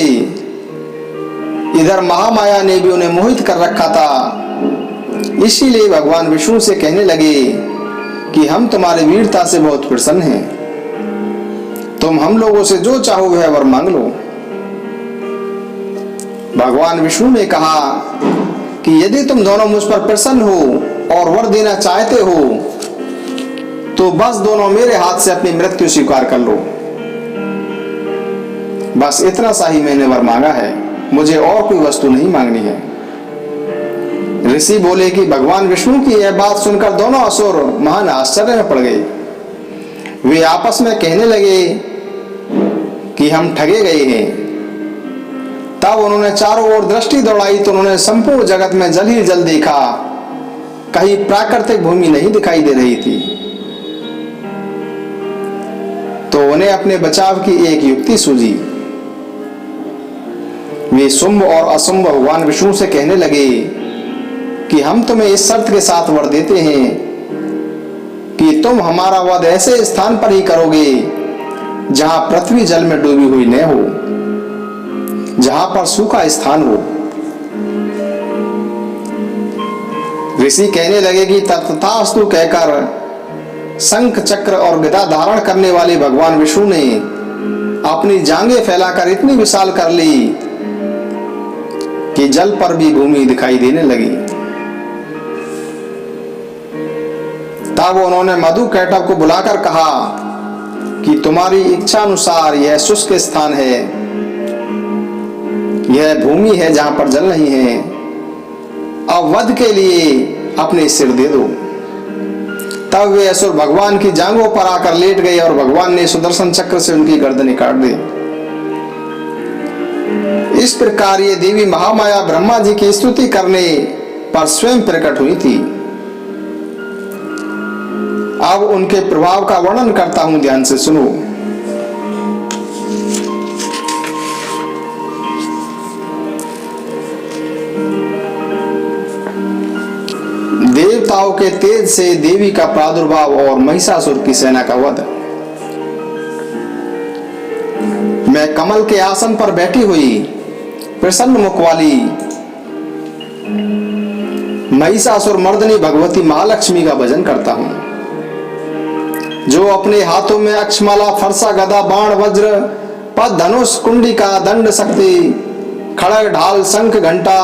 इधर महामाया ने भी उन्हें मोहित कर रखा था। इसीलिए भगवान विष्णु से कहने लगे कि हम तुम्हारी वीरता से बहुत प्रसन्न हैं, तुम हम लोगों से जो चाहो वह वर मांग लो। भगवान विष्णु ने कहा कि यदि तुम दोनों मुझ पर प्रसन्न हो और वर देना चाहते हो, तो बस दोनों मेरे हाथ से अपनी मृत्यु स्वीकार कर लो। बस इतना सा ही मैंने वर मांगा है, मुझे और कोई वस्तु नहीं मांगनी है। ऋषि बोले कि भगवान विष्णु की यह बात सुनकर दोनों असुर महान आश्चर्य में पड़ गए। वे आपस में कहने लगे कि हम ठगे गए हैं। तब उन्होंने चारों ओर दृष्टि दौड़ाई तो उन्होंने संपूर्ण जगत में जल ही जल देखा, कहीं प्राकृतिक भूमि नहीं दिखाई दे रही थी। तो उन्हें अपने बचाव की एक युक्ति सूझी। वे शुंभ और अशुंभ भगवान विष्णु से कहने लगे कि हम तुम्हें इस शर्त के साथ वर देते हैं कि तुम हमारा वध ऐसे स्थान पर ही करोगे जहां पृथ्वी जल में डूबी हुई न हो, जहां पर सूखा स्थान हो। ऋषि कहने लगे कि तथास्तु कहकर शंख, चक्र और गदा धारण करने वाले भगवान विष्णु ने अपनी जांघें फैलाकर इतनी विशाल कर ली कि जल पर भी भूमि दिखाई देने लगी। तब उन्होंने मधु कैटभ को बुलाकर कहा कि तुम्हारी इच्छा अनुसार यह शुष्क स्थान है, यह भूमि है जहां पर जल नहीं है। अब वध के लिए अपने सिर दे दो। तब वे असुर भगवान की जांघों पर आकर लेट गए और भगवान ने सुदर्शन चक्र से उनकी गर्दनें काट दी। इस प्रकार ये देवी महामाया ब्रह्मा जी की स्तुति करने पर स्वयं प्रकट हुई थी। अब उनके प्रभाव का वर्णन करता हूं, ध्यान से सुनो। देवताओं के तेज से देवी का प्रादुर्भाव और महिषासुर की सेना का वध। मैं कमल के आसन पर बैठी हुई प्रसन्न मुख वाली महिषासुर मर्दनी भगवती महालक्ष्मी का भजन करता हूं, जो अपने हाथों में अक्षमाला, फरसा, गदा, बाण, वज्र, पद, धनुष, कुंडिका, दंड, शक्ति, खड़ग, ढाल, शंख, घंटा,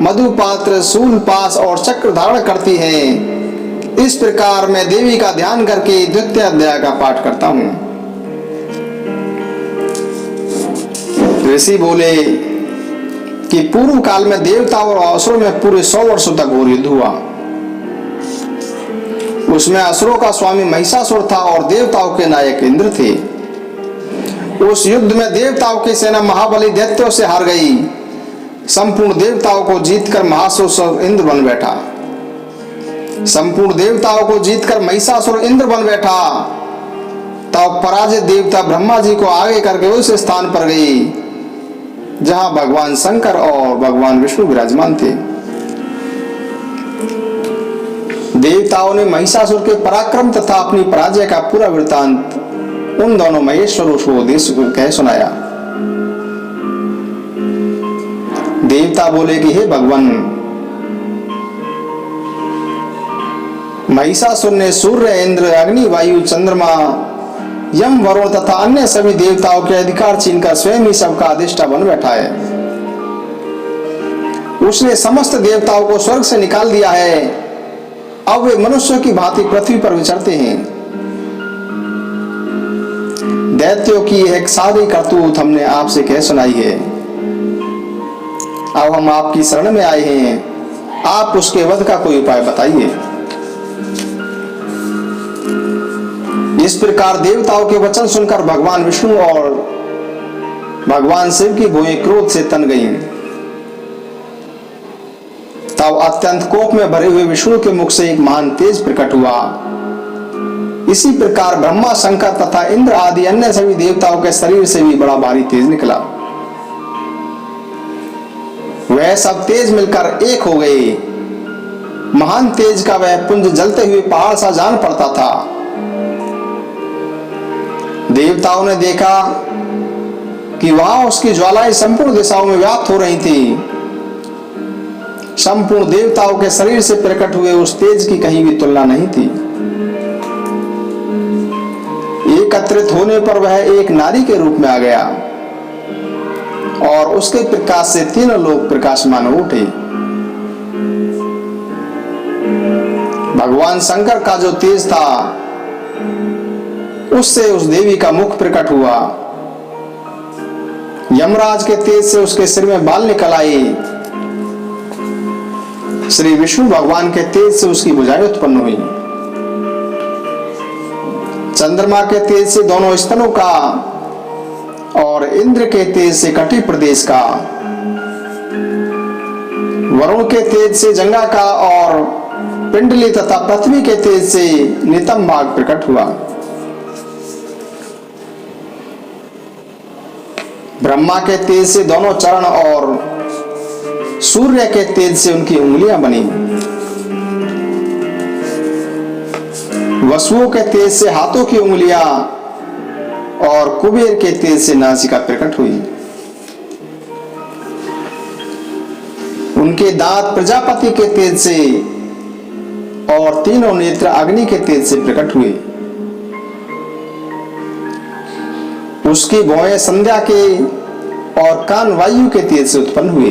मधुपात्र, शूल, पास और चक्र धारण करती है। इस प्रकार मैं देवी का ध्यान करके द्वितीय अध्याय का पाठ करता हूं। ऋषि बोले कि पूर्व काल में देवताओं और असुरों में पूरे 100 वर्षों तक घोर युद्ध हुआ। उसमें असुरों का स्वामी महिषासुर था और देवताओं के नायक इंद्र थे। उस युद्ध में देवताओं की सेना महाबली दैत्यों से हार गई। संपूर्ण देवताओं को जीतकर महासुर इंद्र बन बैठा। संपूर्ण देवताओं को जीतकर महिषासुर इंद्र बन बैठा। तब पराजित देवता ब्रह्मा जी को आगे करके उस स्थान पर गई जहां भगवान शंकर और भगवान विष्णु विराजमान थे। देवताओं ने महिषासुर के पराक्रम तथा अपनी पराजय का पूरा वृत्तांत उन दोनों महेश्वरों को देश को कह सुनाया। देवता बोले कि हे भगवान, महिषासुर ने सूर्य, इंद्र, अग्नि, वायु, चंद्रमा, यम, वरुण तथा अन्य सभी देवताओं के अधिकार छीनकर स्वयं ही सबका अधिष्ठा बन बैठा है। उसने समस्त देवताओं को स्वर्ग से निकाल दिया है। अब वे मनुष्यों की भांति पृथ्वी पर विचरते हैं। दैत्यों की एक सारी करतूत हमने आपसे कह सुनाई है। अब हम आपकी शरण में आए हैं। आप उसके वध का कोई उपाय बताइए। इस प्रकार देवताओं के वचन सुनकर भगवान विष्णु और भगवान शिव की भुएं क्रोध से तन गईं। तब अत्यंत कोप में भरे हुए विष्णु के मुख से एक महान तेज प्रकट हुआ। इसी प्रकार ब्रह्मा, शंकर तथा इंद्र आदि अन्य सभी देवताओं के शरीर से भी बड़ा भारी तेज निकला। वह सब तेज मिलकर एक हो गए। महान तेज का वह पुंज जलते हुए पहाड़ सा जान पड़ता था। देवताओं ने देखा कि वहां उसकी ज्वालाएं संपूर्ण दिशाओं में व्याप्त हो रही थी। संपूर्ण देवताओं के शरीर से प्रकट हुए उस तेज की कहीं भी तुलना नहीं थी। एकत्रित होने पर वह एक नारी के रूप में आ गया और उसके प्रकाश से तीनों लोग प्रकाशमान हो उठे। भगवान शंकर का जो तेज था उससे उस देवी का मुख प्रकट हुआ। यमराज के तेज से उसके सिर में बाल निकल आए। श्री विष्णु भगवान के तेज से उसकी भुजाएं उत्पन्न हुई। चंद्रमा के तेज से दोनों स्तनों का और इंद्र के तेज से कटी प्रदेश का, वरुण के तेज से जंगा का और पिंडली तथा पृथ्वी के तेज से नितम भाग प्रकट हुआ। ब्रह्मा के तेज से दोनों चरण और सूर्य के तेज से उनकी उंगलियां बनी। वसुओं के तेज से हाथों की उंगलियां और कुबेर के तेज से नासिका प्रकट हुई। उनके दांत प्रजापति के तेज से और तीनों नेत्र अग्नि के तेज से प्रकट हुए। उसकी भौएं संध्या के और कान वायु के तेज से उत्पन्न हुए।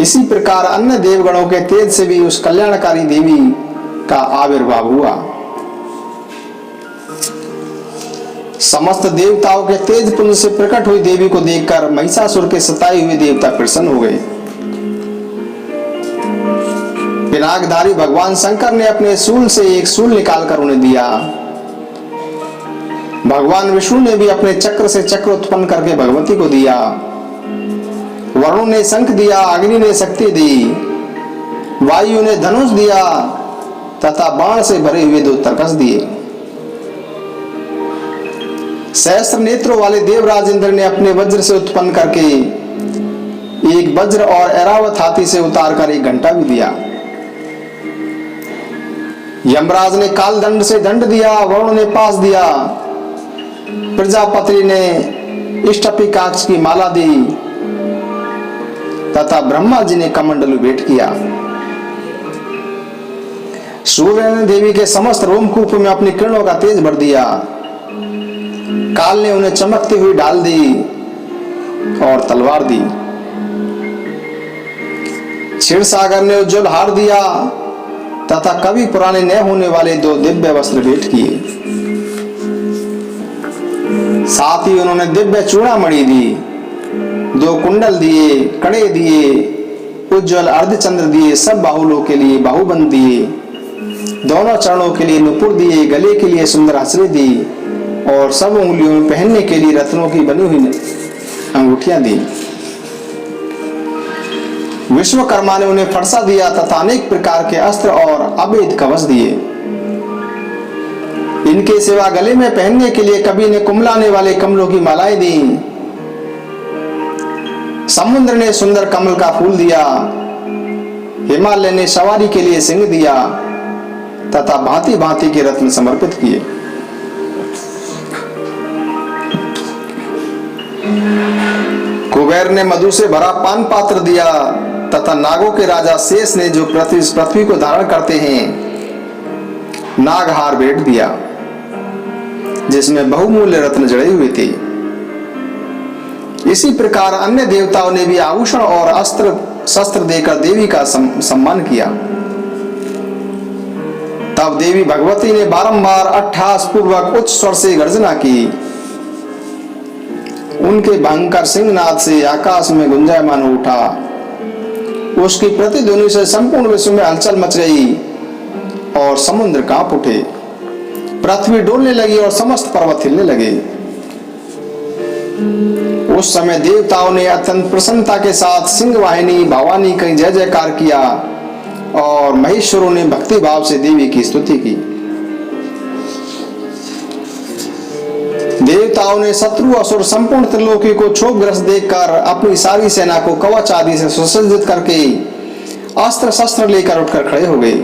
इसी प्रकार अन्य देवगणों के तेज से भी उस कल्याणकारी देवी का आविर्भाव हुआ। समस्त देवताओं के तेज पुंज से प्रकट हुई देवी को देखकर महिषासुर के सताए हुए देवता प्रसन्न हो गए। पिनाकधारी भगवान शंकर ने अपने शूल से एक शूल निकालकर उन्हें दिया। भगवान विष्णु ने भी अपने चक्र से चक्र उत्पन्न करके भगवती को दिया। वरुण ने शंख दिया, अग्नि ने शक्ति दी, वायु ने धनुष दिया तथा बाण से भरे हुए 2 तरकस दिए। सहस्त्र नेत्रों वाले देवराज इंद्र ने अपने वज्र से उत्पन्न करके एक वज्र और ऐरावत हाथी से उतारकर एक घंटा भी दिया। यमराज ने काल दंड से दंड दिया, वरुण ने पास दिया, प्रजापति ने इष्टपिकाक्ष की माला दी तथा ब्रह्मा जी ने कमंडलू भेंट किया। सूर्य ने देवी के समस्त रोमकूप में अपनी किरणों का तेज भर दिया। काल ने उन्हें चमकती हुई ढाल दी और तलवार दी। क्षीर सागर ने उज्जवल हार दिया तथा कभी पुराने न होने वाले 2 दिव्य वस्त्र भेंट किए। साथ ही उन्होंने दिव्य चूड़ामणि दी, 2 कुंडल दिए, कड़े दिए, उज्जवल अर्धचंद्र दिए, सब बाहुलों के लिए बाहुबंद दिए, दोनों चरणों के लिए नुपुर दिए, गले के लिए सुंदर हसरे दी और सब उंगलियों में पहनने के लिए रत्नों की बनी हुई अंगूठियां दी। विश्वकर्मा ने उन्हें फरसा दिया तथा अनेक प्रकार के अस्त्र और अभेद कवच दिए। इनके सिवा गले में पहनने के लिए कवि ने कुमलाने वाले कमलों की मालाएं दी। समुद्र ने सुंदर कमल का फूल दिया, हिमालय ने सवारी के लिए सिंह दिया तथा भांति भांति के रत्न समर्पित किए। कुबेर ने मधु से भरा पान पात्र दिया तथा नागों के राजा शेष ने जो पृथ्वी को धारण करते हैं नागहार भेंट दिया, जिसमें बहुमूल्य रत्न जड़े हुए थे। इसी प्रकार अन्य देवताओं ने भी आभूषण और अस्त्र शस्त्र देकर देवी का सम्मान किया। तब देवी भगवती ने बारंबार अट्टहास पूर्वक उच्च स्वर से गर्जना की। उनके भयंकर सिंहनाद से आकाश में गुंजायमान हो उठा। उसकी प्रतिध्वनि से संपूर्ण विश्व में हलचल मच गई और समुद्र कांप उठे, पृथ्वी डोलने लगी और समस्त पर्वत हिलने लगे। उस समय देवताओं ने अत्यंत प्रसन्नता के साथ सिंह वाहिनी भवानी का जय जयकार किया और महेश्वरों ने भक्ति भाव से देवी की स्तुति की। देवताओं ने शत्रु असुर संपूर्ण त्रिलोकी को क्षोभग्रस्त देखकर अपनी सारी सेना को कवच आदि से सुसज्जित करके अस्त्र शस्त्र लेकर उठकर खड़े हो गए।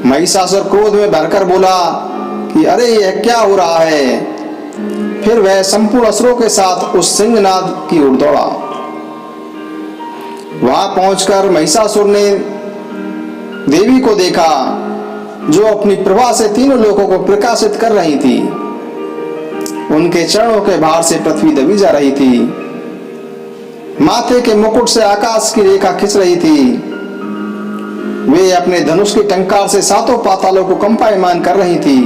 महिषासुर क्रोध में भरकर बोला कि अरे यह क्या हो रहा है। फिर वह संपूर्ण असुरों के साथ उस सिंहनाद की ओर दौड़ा। वहां पहुंचकर महिषासुर ने देवी को देखा जो अपनी प्रभा से तीनों लोकों को प्रकाशित कर रही थी। उनके चरणों के भार से पृथ्वी दबी जा रही थी। माथे के मुकुट से आकाश की रेखा खिंच रही थी। वे अपने धनुष की टंकार से सातों पातालों को कंपायमान कर रही थी।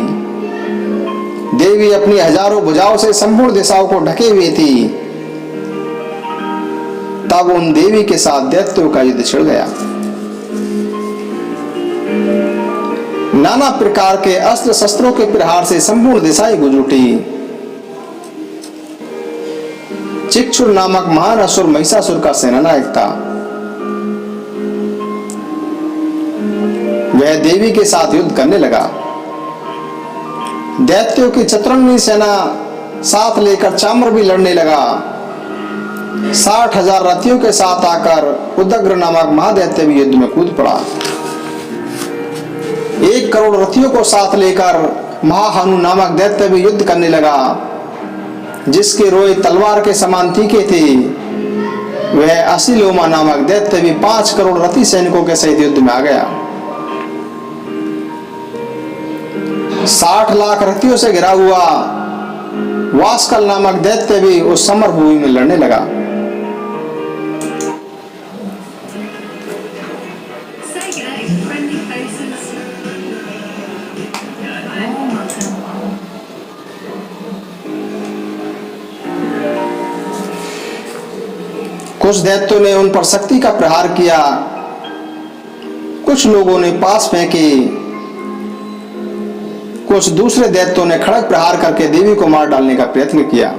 देवी अपनी हजारों भुजाओं से संपूर्ण दिशाओं को ढके हुए थी। तब उन देवी के साथ दैत्यों का युद्ध छिड़ गया। नाना प्रकार के अस्त्र शस्त्रों के प्रहार से संपूर्ण दिशाएं गूंज उठी। चिक्षुर नामक महान असुर महिषासुर का सेनानायक था। वह देवी के साथ युद्ध करने लगा। दैत्यों की चतुरंगी सेना साथ लेकर चाम्र भी लड़ने लगा। 60,000 रथियों के साथ आकर उदग्र नामक महादैत्य भी युद्ध में कूद पड़ा। 1 करोड़ रथियों को साथ लेकर महाहनु नामक दैत्य भी युद्ध करने लगा, जिसके रोए तलवार के समान तीखे थे। वह असिलोमा नामक दैत्य भी 5 करोड़ रथी सैनिकों के सहित युद्ध में आ गया। 60 लाख रथियों से घिरा हुआ वास्कल नामक दैत्य भी उस समर भूमि में लड़ने लगा। कुछ दैत्यों ने उन पर शक्ति का प्रहार किया, कुछ लोगों ने पास फेंके, कुछ दूसरे दैत्यों ने खड़ग प्रहार करके देवी को मार डालने का प्रयत्न किया।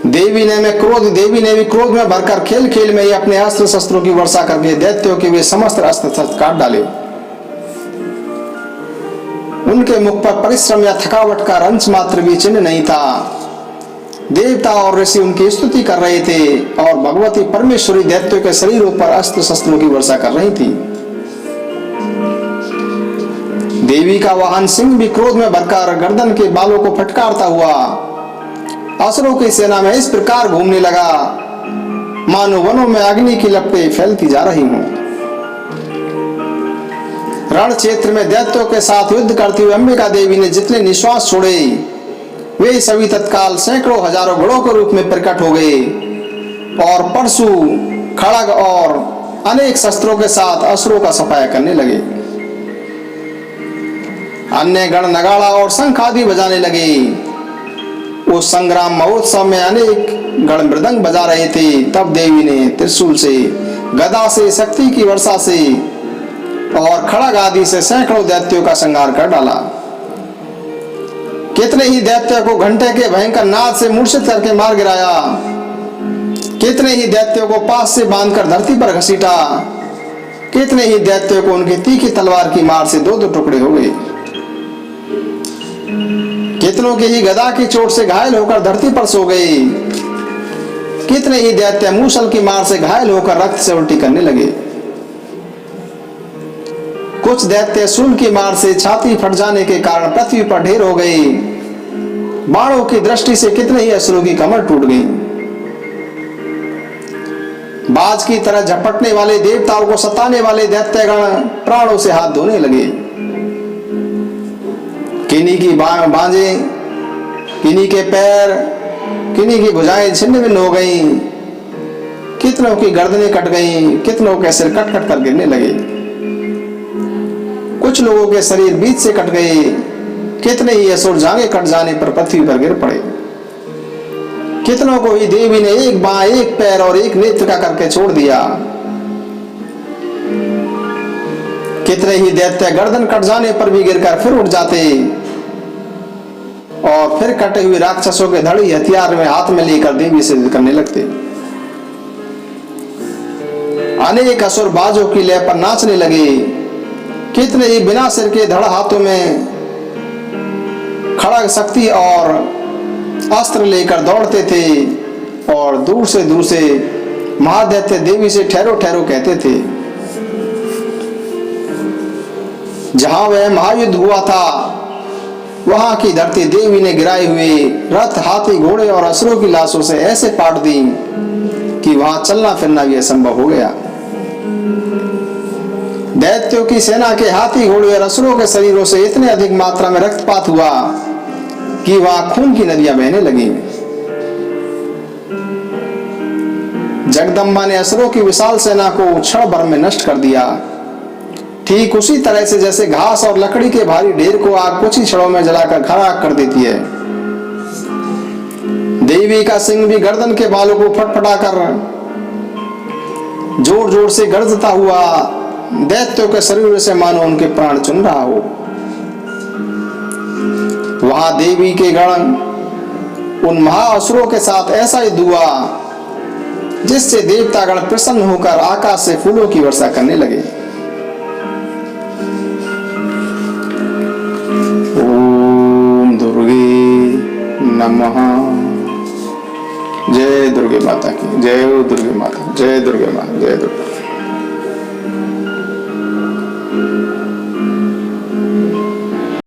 देवी ने भी क्रोध में भरकर खेल खेल में ही अपने अस्त्र शस्त्रों की वर्षा करके दैत्यों के वे समस्त अस्त्र शस्त्र काट डाले। उनके मुख पर परिश्रम या थकावट का अंश मात्र भी चिन्ह नहीं था। देवता और ऋषि उनकी स्तुति कर रहे थे और भगवती परमेश्वरी दैत्यों के शरीरों पर अस्त्र शस्त्रों की वर्षा कर रही थी। देवी का वाहन सिंह भी क्रोध में भरकर गर्दन के बालों को फटकारता हुआ असुरों की सेना में इस प्रकार घूमने लगा मानो वनों में अग्नि की लपटें फैलती जा रही हों। रण क्षेत्र में दैत्यों के साथ युद्ध करती हुई अंबिका देवी ने जितने निश्वास छोड़े वे सभी तत्काल सैकड़ों हजारों घोड़ों के रूप में प्रकट हो गए और परशु, खड़ग और अनेक शस्त्रों के साथ असुरों का सफाया करने लगे। अन्य गण नगाड़ा और शंख आदि बजाने लगे। उस संग्राम महोत्सव में अनेक गण मृदंग बजा रहे थे। तब देवी ने त्रिशूल से, गदा से, शक्ति की वर्षा से और खड़ग आदि से सैकड़ों दैत्यों का संहार कर डाला। कितने ही दैत्यों को घंटे के भयंकर नाद से मूर्छित करके मार गिराया। कितने ही दैत्यों को पास से बांधकर धरती पर घसीटा। कितने ही दैत्यों को उनकी तीखी तलवार की मार से दो दो टुकड़े हो गए। कितनों की ही गदा की चोट से घायल होकर धरती पर सो गए। कितने ही दैत्य मूसल की मार से घायल होकर रक्त से उल्टी करने लगे। कुछ दैत्य शूल की मार से छाती फट जाने के कारण पृथ्वी पर ढेर हो गए। बाणों की दृष्टि से कितने ही असुरों की कमर टूट गई। बाज की तरह झपटने वाले देवताओं को सताने वाले दैत्यगण प्राणों से हाथ धोने लगे। किन्हीं की बांजें, किन्हीं के पैर, किन्हीं की भुजाएं छिन्न भिन्न हो गईं। कितनों की गर्दनें कट गईं। कितनों के सिर कट कट कर गिरने लगे। कुछ लोगों के शरीर बीच से कट गए। कितने ही असुर जांघें कट जाने पर पृथ्वी पर गिर पड़े। कितनों को ही देवी ने एक बांह, एक पैर और एक नेत्र का करके छोड़ दिया। कितने ही दैत्य गर्दन कट जाने पर भी गिरकर फिर उठ जाते और फिर कटे हुए राक्षसों के धड़ी हथियार में हाथ में लेकर देवी से युद्ध करने लगते। अनेक असुर बाजों की लय पर नाचने लगे। कितने ही बिना सिर के धड़ हाथों में खड़ग, शक्ति और अस्त्र लेकर दौड़ते थे और दूर से महादैत्य देवी से ठहरो ठहरो कहते थे। जहां वह महायुद्ध हुआ था वहां की धरती देवी ने गिराए हुए रथ, हाथी, घोड़े और असुरों की लाशों से ऐसे पाट दी कि वहां चलना फिरना भी असंभव हो गया। दैत्यों की सेना के हाथी, घोड़े और असुरों के शरीरों से इतने अधिक मात्रा में रक्तपात हुआ कि वहां खून की नदियां बहने लगी। जगदम्बा ने असुरों की विशाल सेना को क्षण भर में नष्ट कर दिया। ठीक उसी तरह से जैसे घास और लकड़ी के भारी ढेर को आग कुछ ही क्षणों में जलाकर खाक कर देती है। देवी का सिंह भी गर्दन के बालों को फटफटाकर जोर जोर से गर्जता हुआ दैत्यों के शरीर से मानो उनके प्राण चुन रहा हो। वहां देवी के गण उन महाअसुरों के साथ ऐसा युद्ध हुआ जिससे देवतागण प्रसन्न होकर आकाश से फूलों की वर्षा करने लगे। ओम दुर्गे नमः। जय दुर्गे माता की। जय दुर्गे माता। जय दुर्गे माता। जय दुर्गे।